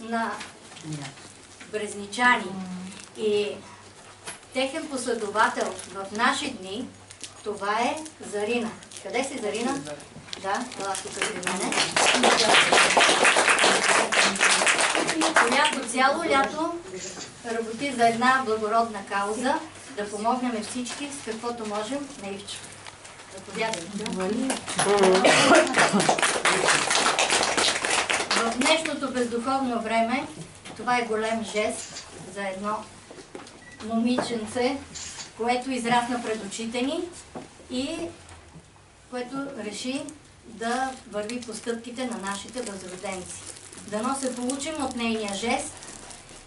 на брезничани и техен последовател в наши дни, това е Зарина. Къде си, Зарина? Да, ела тук при мене. Която цяло лято работи за една благородна кауза, да помогнем всички с каквото можем на Ивчо. Заповядайте. В днешното бездуховно време това е голем жест за едно момиченце, което израсна пред очите ни и което реши да върви по стъпките на нашите възроденци. Дано се получим от нейния жест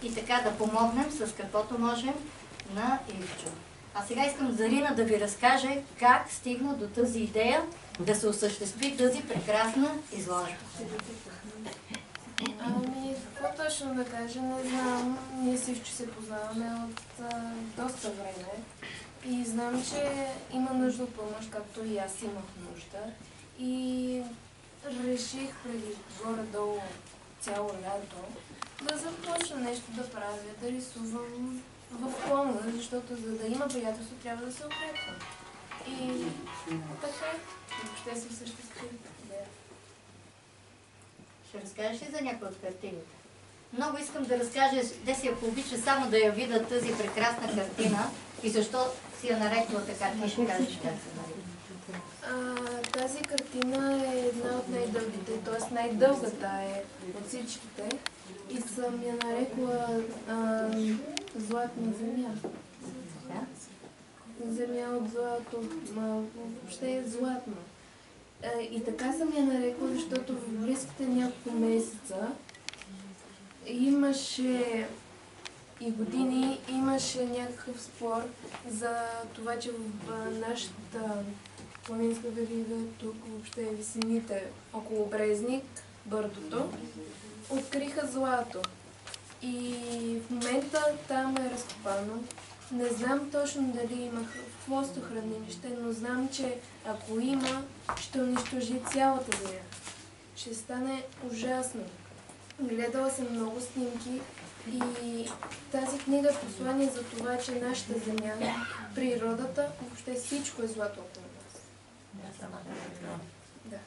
и така да помогнем с каквото можем на Ивчо. А сега искам Зарина да ви разкаже как стигна до тази идея да се осъществи тази прекрасна изложба. Ами, какво точно да кажа, не знам. Ние с Ивчо се познаваме от доста време и знам, че има нужда от помощ, както и аз имах нужда. И реших преди горе-долу цяло лято да започна нещо да правя, да рисувам в плана, защото за да има приятелство трябва да се укрепва. И така, въобще се осъществи. Ще разкажеш ли за някои от картините? Много искам да разкажеш, Деси, ако обича само да я видят тази прекрасна картина и защо си я нарекла така, ти ще кажеш как се нарекла. Тази картина е една от най-дългите, т.е. най-дългата е от всичките и съм я нарекла Златна земя. Земя от злато, въобще е златна. И така съм я нарекла, защото в близките няколко месеца имаше и години имаше някакъв спор за това, че в нашата планинска верига, тук въобще висините около Брезник, Бърдото, откриха злато. И в момента там е разкопано. Не знам точно дали има хвостохранилище, но знам, че ако има, ще унищожи цялата земя. Ще стане ужасно. Гледала съм много снимки и тази книга е послание за това, че нашата земя, природата, въобще всичко е злато около нас. Да.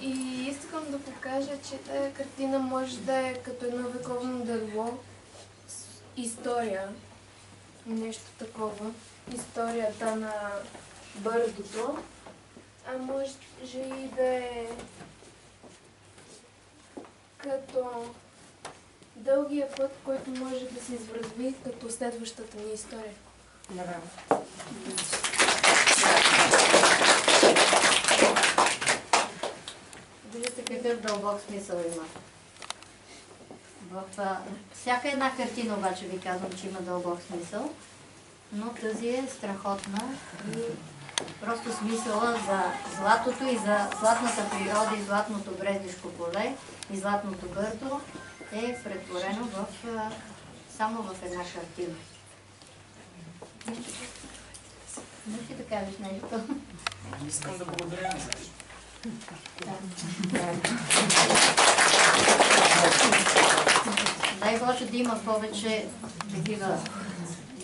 И искам да покажа, че тази картина може да е като едно вековно дърво с история, нещо такова, историята на Бърдото, а може и да е като дългия път, който може да се извърви като следващата ни история. Виждате какъв дълбок смисъл има. В всяка една картина обаче ви казвам, че има дълбок смисъл, но тази е страхотна и просто смисъла за златото и за златната природа и златното Брезнишко поле и златното Бърдо е претворено само в една картина. Можеш ли да кажеш нещо? Искам да благодаря на нещо. Дай Боже да има повече такива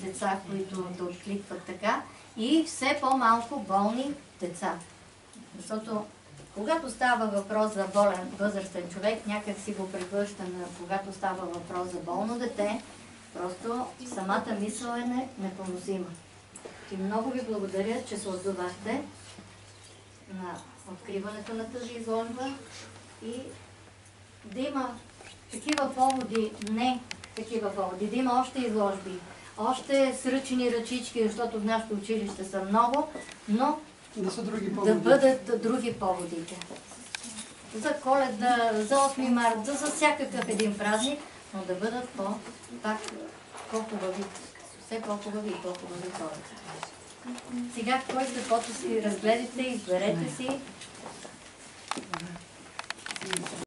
деца, които да откликват така и все по-малко болни деца. Защото когато става въпрос за болен възрастен човек, някак си го превръща на когато става въпрос за болно дете, просто самата мисъл е непоносима. И много ви благодаря, че се отзовахте на откриването на тази изложба и да има такива поводи, не такива поводи, да има още изложби, още сръчени ръчички, защото в нашето училище са много, но да бъдат други поводите. За Коледа, за 8 март, за всякакъв един празник, но да бъдат пак по-хубави, все по-хубави и по-хубави хората. Сега кой каквото си разгледате, изберете си.